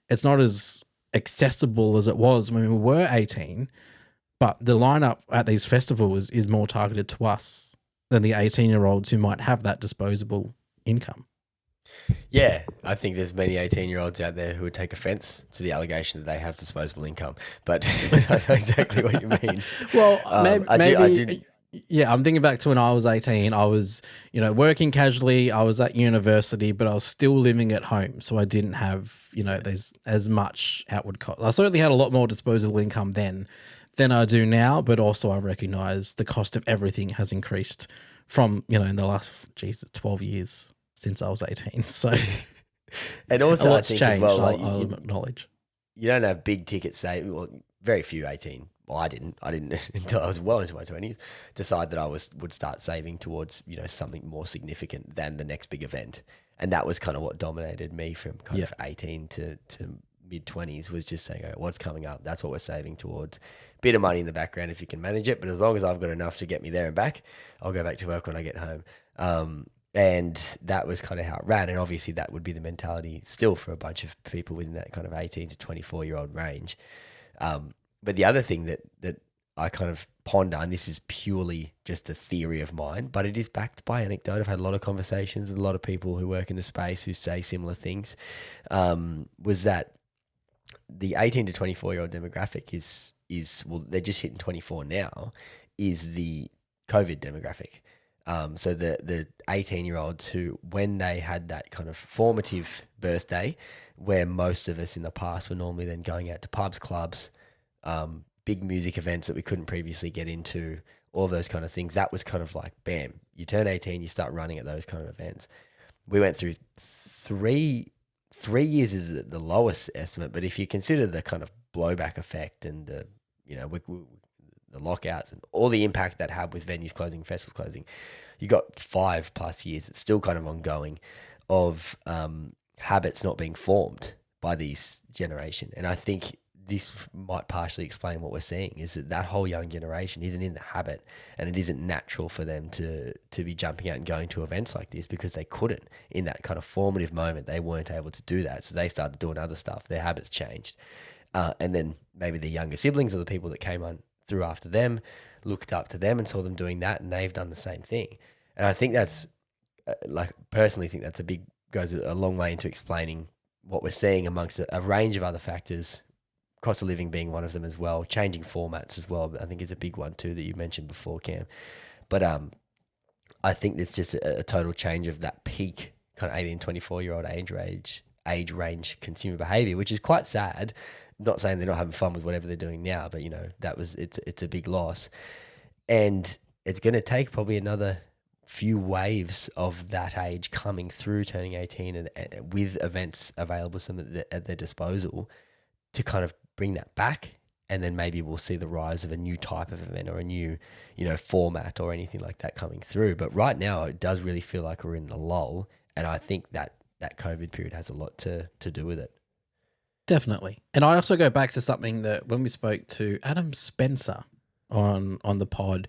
it's not as accessible as it was when we were 18. But the lineup at these festivals is more targeted to us than the 18-year-olds who might have that disposable income. Yeah, I think there's many 18-year-olds out there who would take offence to the allegation that they have disposable income. But I know exactly what you mean. Well, maybe yeah, I'm thinking back to when I was 18. I was, working casually. I was at university, but I was still living at home. So I didn't have, there's as much outward cost. I certainly had a lot more disposable income then than I do now, but also I recognise the cost of everything has increased from, in the last, 12 years since I was 18. So and also a lot's I think changed, as well, I'll acknowledge. You don't have big ticket well, very few 18. Well, I didn't until I was well into my 20s, decide that I would start saving towards, something more significant than the next big event. And that was kind of what dominated me from kind of 18 to mid-20s, was just saying, what's coming up? That's what we're saving towards. Bit of money in the background if you can manage it, but as long as I've got enough to get me there and back, I'll go back to work when I get home. And that was kind of how it ran. And obviously that would be the mentality still for a bunch of people within that kind of 18 to 24-year-old range. But the other thing that I kind of ponder, and this is purely just a theory of mine, but it is backed by anecdote. I've had a lot of conversations with a lot of people who work in the space who say similar things, was that the 18 to 24-year-old demographic is well, they're just hitting 24 now, is the COVID demographic. So the 18-year-olds who, when they had that kind of formative birthday, where most of us in the past were normally then going out to pubs, clubs, big music events that we couldn't previously get into, all those kind of things, that was kind of like, bam, you turn 18, you start running at those kind of events. We went through three years is the lowest estimate, but if you consider the kind of blowback effect and the, the lockouts and all the impact that had with venues closing, festivals closing, you got 5+ years. It's still kind of ongoing of habits not being formed by this generation. And I think this might partially explain what we're seeing, is that whole young generation isn't in the habit, and it isn't natural for them to be jumping out and going to events like this because they couldn't. In that kind of formative moment, they weren't able to do that. So they started doing other stuff. Their habits changed. And then maybe the younger siblings or the people that came on through after them looked up to them and saw them doing that, and they've done the same thing. And I think that's personally think that's goes a long way into explaining what we're seeing amongst a range of other factors, cost of living being one of them as well, changing formats as well, I think is a big one too that you mentioned before, Cam. But I think it's just a total change of that peak kind of 18, 24-year-old age range consumer behavior, which is quite sad. Not saying they're not having fun with whatever they're doing now, but it's a big loss. And it's going to take probably another few waves of that age coming through, turning 18 and with events available at their disposal to kind of bring that back. And then maybe we'll see the rise of a new type of event or a new, format or anything like that coming through. But right now it does really feel like we're in the lull. And I think that COVID period has a lot to do with it. Definitely. And I also go back to something that when we spoke to Adam Spencer on the pod,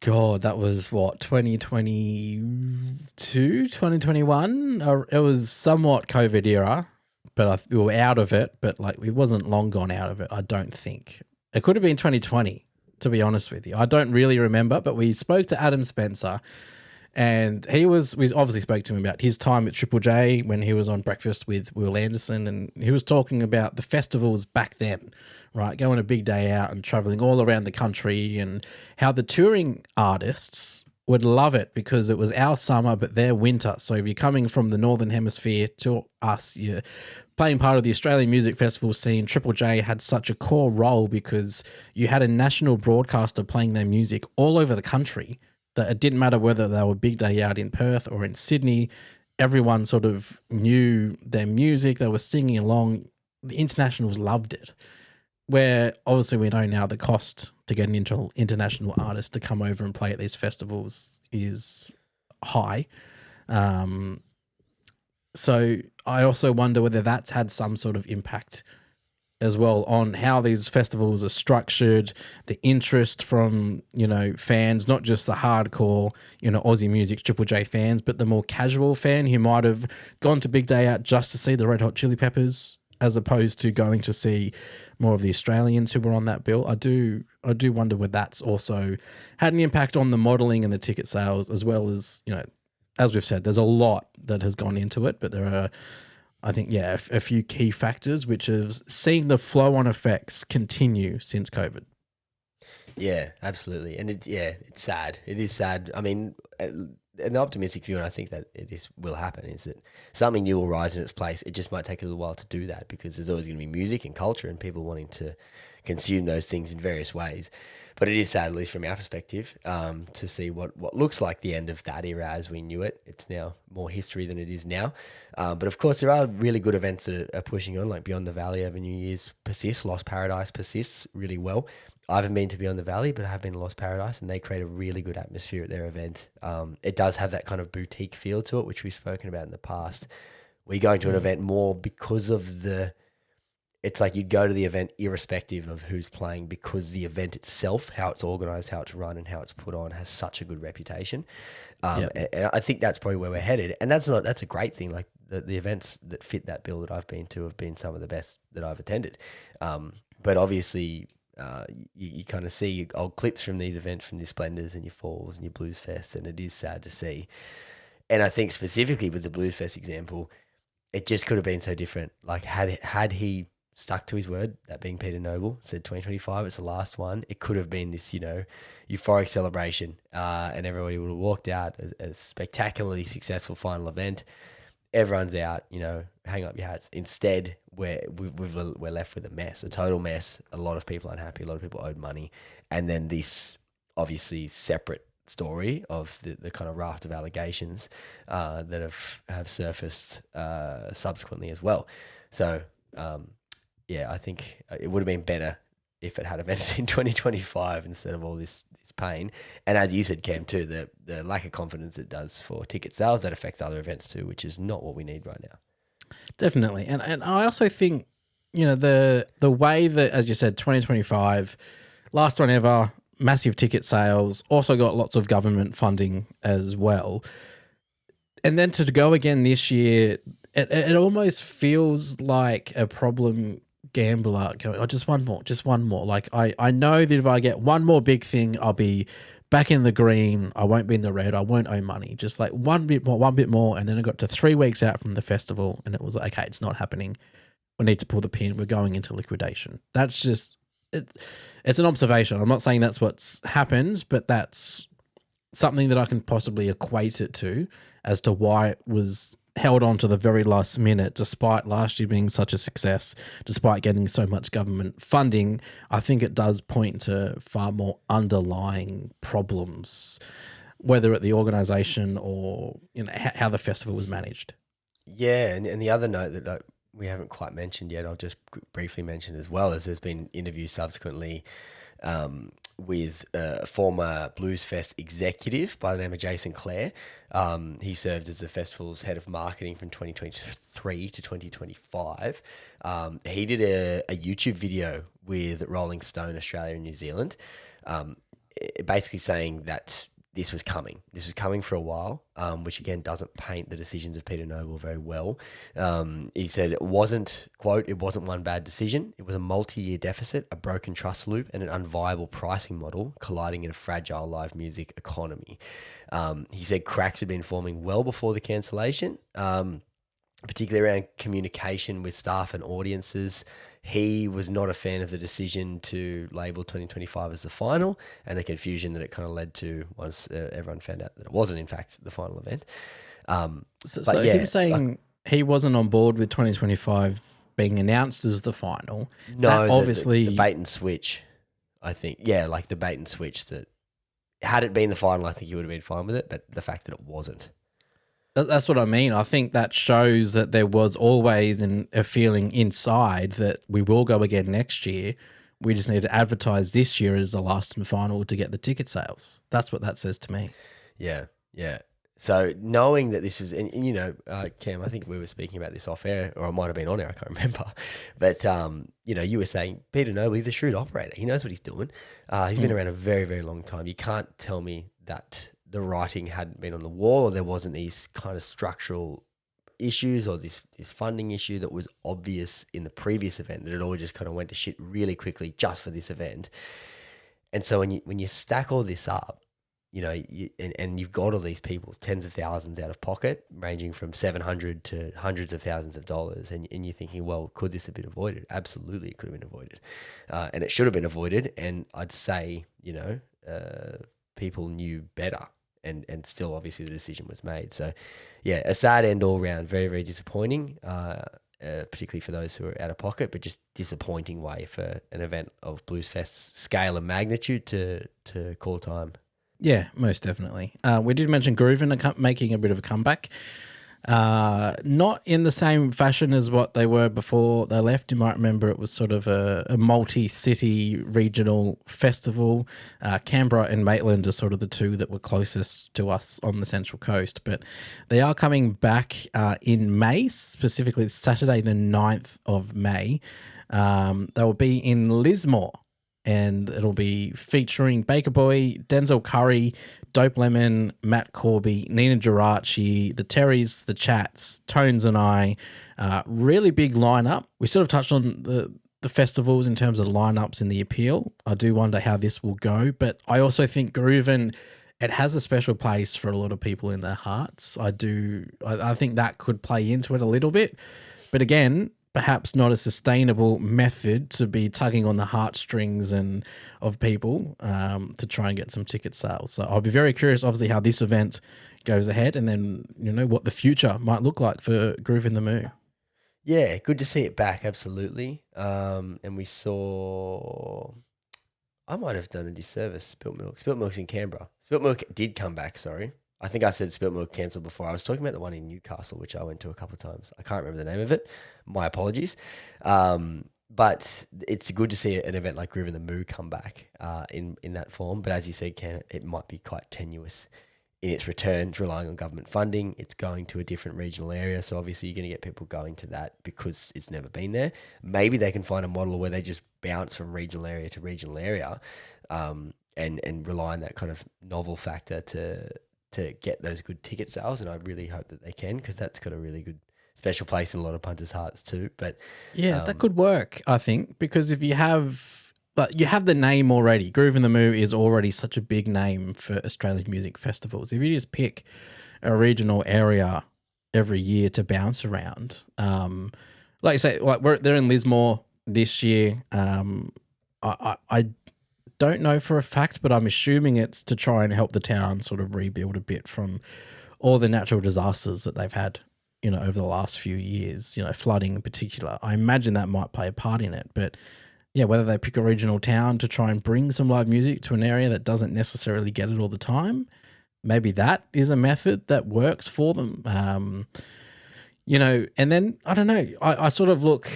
God, that was what, 2022, 2021? It was somewhat COVID era, but we were out of it, but it wasn't long gone out of it, I don't think. It could have been 2020, to be honest with you. I don't really remember, but we spoke to Adam Spencer, and we obviously spoke to him about his time at Triple J when he was on Breakfast with Will Anderson, and he was talking about the festivals back then, right? Going a big day out and traveling all around the country, and how the touring artists would love it because it was our summer, but their winter. So if you're coming from the Northern Hemisphere to us, you're playing part of the Australian music festival scene. Triple J had such a core role because you had a national broadcaster playing their music all over the country, that it didn't matter whether they were big day out in Perth or in Sydney. Everyone sort of knew their music. They were singing along. The internationals loved it. Where obviously we know now the cost to get an international artist to come over and play at these festivals is high. So I also wonder whether that's had some sort of impact as well on how these festivals are structured, the interest from, fans, not just the hardcore, Aussie music Triple J fans, but the more casual fan who might have gone to Big Day Out just to see the Red Hot Chili Peppers, as opposed to going to see more of the Australians who were on that bill. I do wonder whether that's also had an impact on the modelling and the ticket sales, as well as, as we've said, there's a lot that has gone into it, but there are, I think, a few key factors which have seen the flow-on effects continue since COVID. Yeah, absolutely. And it's sad. It is sad. I mean, an optimistic view, and I think that will happen, is that something new will rise in its place. It just might take a little while to do that because there's always going to be music and culture and people wanting to consume those things in various ways. But it is sad, at least from our perspective, to see what looks like the end of that era as we knew it. It's now more history than it is now. But of course, there are really good events that are pushing on, like Beyond the Valley over New Year's persists. Lost Paradise persists really well. I haven't been to Beyond the Valley, but I have been to Lost Paradise, and they create a really good atmosphere at their event. It does have that kind of boutique feel to it, which we've spoken about in the past. We're going to an event more because of it's like you'd go to the event irrespective of who's playing, because the event itself, how it's organised, how it's run, and how it's put on, has such a good reputation. And I think that's probably where we're headed. And that's a great thing. Like the events that fit that bill that I've been to have been some of the best that I've attended. But obviously, you kind of see old clips from these events, from your Splendors and your Falls and your Bluesfest, and it is sad to see. And I think specifically with the Bluesfest example, it just could have been so different. Like had he stuck to his word, that being Peter Noble, said 2025, it's the last one, it could have been this, euphoric celebration, and everybody would have walked out a spectacularly successful final event. Everyone's out, hang up your hats. Instead, we're left with a mess, a total mess. A lot of people unhappy, a lot of people owed money. And then this obviously separate story of the kind of raft of allegations that have surfaced subsequently as well. So, I think it would have been better if it had events in 2025 instead of all this pain. And as you said, Cam, too, the lack of confidence it does for ticket sales, that affects other events too, which is not what we need right now. Definitely. And I also think, the way that, as you said, 2025, last one ever, massive ticket sales, also got lots of government funding as well. And then to go again this year, it almost feels like a problem gambler going, just one more. Like I know that if I get one more big thing, I'll be back in the green. I won't be in the red. I won't owe money. Just like one bit more. And then I got to 3 weeks out from the festival and it was like, okay, it's not happening. We need to pull the pin. We're going into liquidation. That's just, it's an observation. I'm not saying that's what's happened, but that's something that I can possibly equate it to as to why it was held on to the very last minute, despite last year being such a success, despite getting so much government funding. I think it does point to far more underlying problems, whether at the organisation or how the festival was managed. Yeah, and the other note that we haven't quite mentioned yet, I'll just briefly mention as well, is there's been interviews subsequently with a former Bluesfest executive by the name of Jason Clare. He served as the festival's head of marketing from 2023 to 2025. He did a YouTube video with Rolling Stone Australia and New Zealand, basically saying that this was coming. This was coming for a while, which again doesn't paint the decisions of Peter Noble very well. He said it wasn't, quote, it wasn't one bad decision. It was a multi-year deficit, a broken trust loop, and an unviable pricing model colliding in a fragile live music economy. He said cracks had been forming well before the cancellation, particularly around communication with staff and audiences. He was not a fan of the decision to label 2025 as the final, and the confusion that it kind of led to once everyone found out that it wasn't, in fact, the final event. So him saying he wasn't on board with 2025 being announced as the final. No, obviously the bait and switch, I think. Yeah, like the bait and switch that had it been the final, I think he would have been fine with it, but the fact that it wasn't. That's what I mean. I think that shows that there was always a feeling inside that we will go again next year. We just need to advertise this year as the last and final to get the ticket sales. That's what that says to me. Yeah, yeah. So knowing that this was, and you know, Cam, I think we were speaking about this off air, or I might have been on air, I can't remember. But, you know, you were saying Peter Noble, he's a shrewd operator. He knows what he's doing. He's been around a very, very long time. You can't tell me that the writing hadn't been on the wall, or there wasn't these kind of structural issues or this funding issue that was obvious in the previous event, that it all just kind of went to shit really quickly just for this event. And so when you stack all this up, you know, and you've got all these people, tens of thousands out of pocket, ranging from $700 to hundreds of thousands of dollars, and you're thinking, well, could this have been avoided? Absolutely, it could have been avoided, and it should have been avoided. And I'd say, you know, people knew better. And still, obviously, the decision was made. So, yeah, a sad end all round. Very, very disappointing, particularly for those who are out of pocket, but just disappointing way for an event of Bluesfest's scale and magnitude to call time. Yeah, most definitely. We did mention Groovin making a bit of a comeback. Not in the same fashion as what they were before they left. You might remember it was sort of a multi-city regional festival. Canberra and Maitland are sort of the two that were closest to us on the Central Coast. But they are coming back in May, specifically Saturday the 9th of May. They will be in Lismore. And it'll be featuring Baker Boy, Denzel Curry, Dope Lemon, Matt Corby, Nina Geraci, the Terrys, the Chats, Tones and I. Really big lineup. We sort of touched on the festivals in terms of lineups in the appeal. I do wonder how this will go, but I also think Groovin, it has a special place for a lot of people in their hearts. I think that could play into it a little bit. But again, perhaps not a sustainable method to be tugging on the heartstrings of people to try and get some ticket sales. So I'll be very curious, obviously, how this event goes ahead, and then, you know, what the future might look like for Groovin the Moo. Yeah, good to see it back, absolutely. And we saw, I might have done a disservice, Spilt Milk. Spilt Milk's in Canberra. Spilt Milk did come back, sorry. I think I said Spilt Milk cancelled before. I was talking about the one in Newcastle, which I went to a couple of times. I can't remember the name of it. My apologies. But it's good to see an event like Groovin the Moo come back in that form. But as you said, Cam, it might be quite tenuous in its return, relying on government funding. It's going to a different regional area. So obviously you're going to get people going to that because it's never been there. Maybe they can find a model where they just bounce from regional area to regional area and rely on that kind of novel factor to get those good ticket sales, and I really hope that they can, because that's got a really good special place in a lot of punters' hearts too. But yeah, that could work, I think, because if you have the name already, Groovin the Moo is already such a big name for Australian music festivals. If you just pick a regional area every year to bounce around, like you say, like they're in Lismore this year. I don't know for a fact, but I'm assuming it's to try and help the town sort of rebuild a bit from all the natural disasters that they've had, you know, over the last few years, you know, flooding in particular. I imagine that might play a part in it. But yeah, whether they pick a regional town to try and bring some live music to an area that doesn't necessarily get it all the time, maybe that is a method that works for them. You know, and then, I don't know, I sort of look,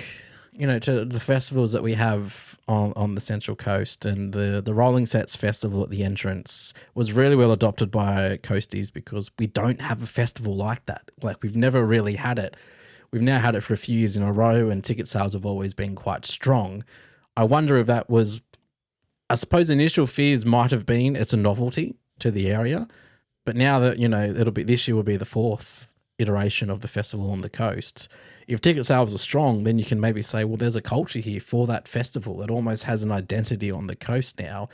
you know, to the festivals that we have on the Central Coast, and the Rolling Sets Festival at the entrance was really well adopted by coasties because we don't have a festival like that. Like, we've never really had it. We've now had it for a few years in a row, and ticket sales have always been quite strong. I wonder if that was, I suppose initial fears might have been it's a novelty, to the area. But now that, this year will be the fourth iteration of the festival on the coast. If ticket sales are strong, then you can maybe say, well, there's a culture here for that festival. It almost has an identity on the coast now,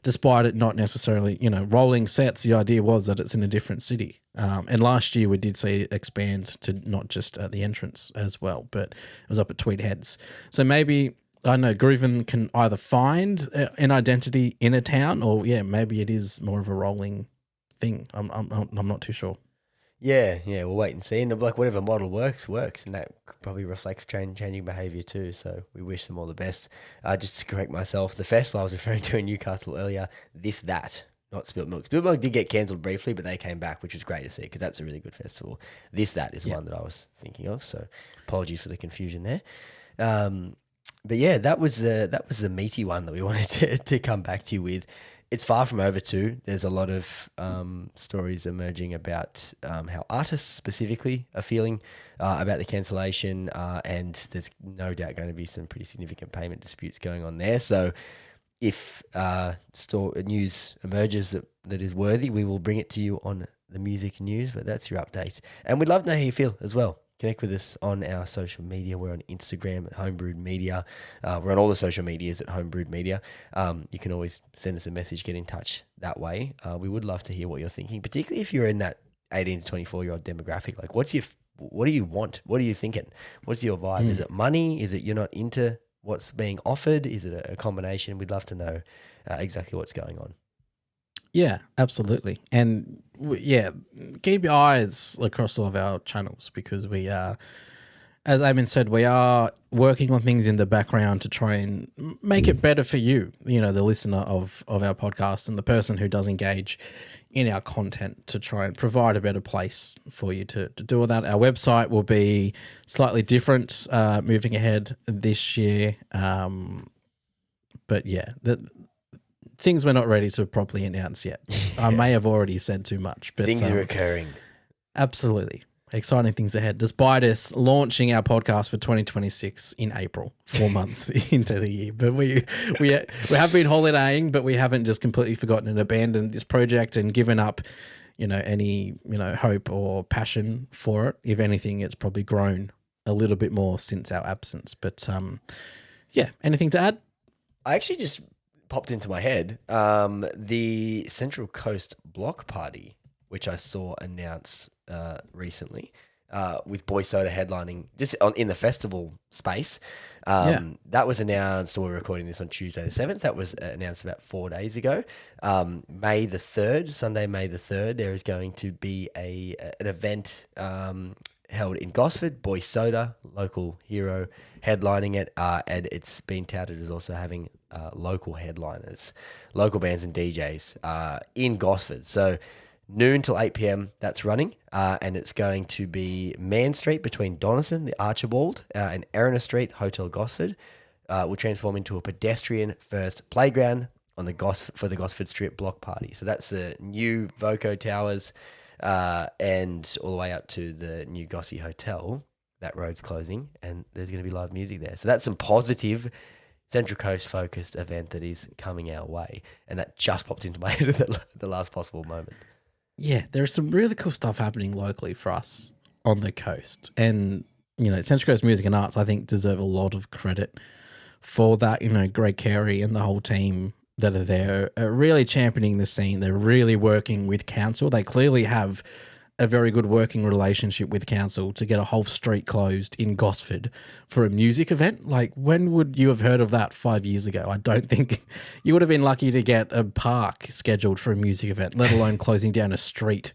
despite it not necessarily, rolling sets. The idea was that it's in a different city. And last year we did see it expand to not just at the entrance as well, but it was up at Tweed Heads. So maybe, I don't know, Groovin can either find an identity in a town, or maybe it is more of a rolling thing. I'm not too sure. Yeah, we'll wait and see. And like whatever model works, and that probably reflects changing behaviour too. So we wish them all the best. Just to correct myself, the festival I was referring to in Newcastle earlier, not Spilt Milk. Spilt Milk did get cancelled briefly, but they came back, which was great to see because that's a really good festival. That is one that I was thinking of. So apologies for the confusion there. But yeah, that was the meaty one that we wanted to come back to you with. It's far from over too. There's a lot of stories emerging about how artists specifically are feeling about the cancellation, and there's no doubt going to be some pretty significant payment disputes going on there. So if news emerges that is worthy, we will bring it to you on the music news, but that's your update. And we'd love to know how you feel as well. Connect with us on our social media. We're on Instagram at Homebrewed Media. We're on all the social medias at Homebrewed Media. You can always send us a message, get in touch that way. We would love to hear what you're thinking, particularly if you're in that 18 to 24-year-old demographic. Like, what do you want? What are you thinking? What's your vibe? Is it money? Is it you're not into what's being offered? Is it a combination? We'd love to know exactly what's going on. Yeah, absolutely. And keep your eyes across all of our channels, because we are, as Eamon said, we are working on things in the background to try and make it better for you, the listener of our podcast and the person who does engage in our content, to try and provide a better place for you to do all that. Our website will be slightly different moving ahead this year. But yeah, things we're not ready to properly announce yet. I may have already said too much, but things are occurring. Absolutely. Exciting things ahead, despite us launching our podcast for 2026 in April, 4 months into the year. But we have been holidaying, but we haven't just completely forgotten and abandoned this project and given up, any, hope or passion for it. If anything, it's probably grown a little bit more since our absence. But anything to add? I actually just popped into my head the Central Coast Block Party, which I saw announced recently, with Boy Soda headlining just in the festival space. That was announced, we're recording this on Tuesday the 7th. That was announced about 4 days ago. May the 3rd, Sunday, May the 3rd, there is going to be an event held in Gosford. Boy Soda, local hero, headlining it, and it's been touted as also having local headliners, local bands and DJs in Gosford. So noon till 8 p.m. that's running, and it's going to be Man Street between Donison, the Archibald, and Erina Street, Hotel Gosford. Will transform into a pedestrian-first playground on for the Gosford Strip Block Party. So that's the new Voco Towers, and all the way up to the new Gossie Hotel. That road's closing, and there's going to be live music there. So that's some positive Central Coast focused event that is coming our way, and that just popped into my head at the last possible moment. Yeah, there's some really cool stuff happening locally for us on the coast, and Central Coast Music and Arts, I think, deserve a lot of credit for that. Greg Carey and the whole team that are there are really championing the scene. They're really working with council. They clearly have a very good working relationship with council to get a whole street closed in Gosford for a music event. Like, when would you have heard of that 5 years ago? I don't think you would have been lucky to get a park scheduled for a music event, let alone closing down a street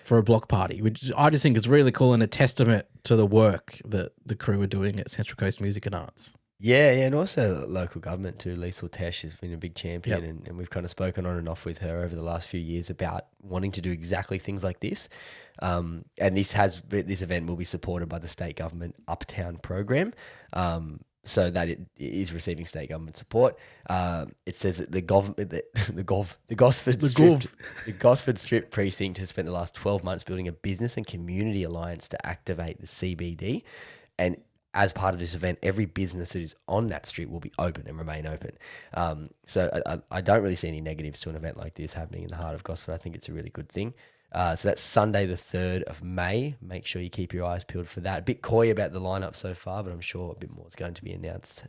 for a block party, which I just think is really cool and a testament to the work that the crew are doing at Central Coast Music and Arts. Yeah, and also local government too. Liesl Tesh has been a big champion, and we've kind of spoken on and off with her over the last few years about wanting to do exactly things like this. And this event will be supported by the state government Uptown program, so that it is receiving state government support. It says that the Gosford Strip precinct has spent the last 12 months building a business and community alliance to activate the CBD, and as part of this event, every business that is on that street will be open and remain open. So I don't really see any negatives to an event like this happening in the heart of Gosford. I think it's a really good thing. So that's Sunday the 3rd of May. Make sure you keep your eyes peeled for that. A bit coy about the lineup so far, but I'm sure a bit more is going to be announced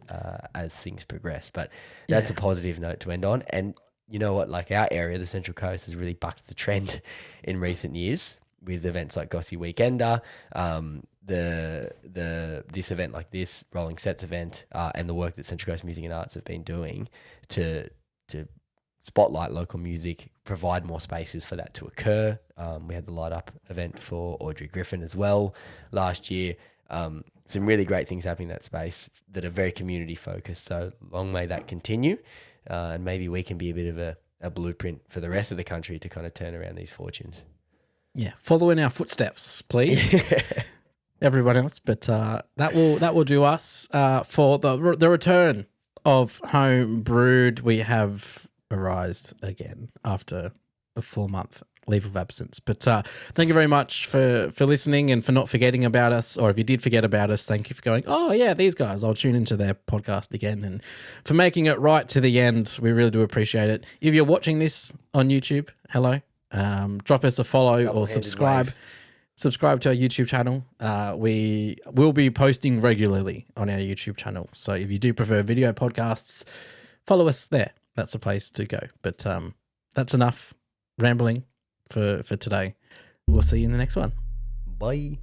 as things progress. But that's a positive note to end on. And you know what? Like our area, the Central Coast, has really bucked the trend in recent years with events like Gossy Weekender, this event like this, Rolling Sets event, and the work that Central Coast Music and Arts have been doing to spotlight local music, provide more spaces for that to occur. We had the Light Up event for Audrey Griffin as well last year. Some really great things happening in that space that are very community focused. So long may that continue. And maybe we can be a bit of a blueprint for the rest of the country to kind of turn around these fortunes. Yeah, follow in our footsteps, please. Everyone else, but that will do us for the return of Home Brewed. We have arised again after a 4-month leave of absence. But thank you very much for listening and for not forgetting about us. Or if you did forget about us, thank you for going, oh yeah, these guys, I'll tune into their podcast again, and for making it right to the end. We really do appreciate it. If you're watching this on YouTube, hello. Drop us a follow or subscribe. Wave. Subscribe to our YouTube channel. We will be posting regularly on our YouTube channel. So if you do prefer video podcasts, follow us there. That's the place to go. But that's enough rambling for today. We'll see you in the next one. Bye.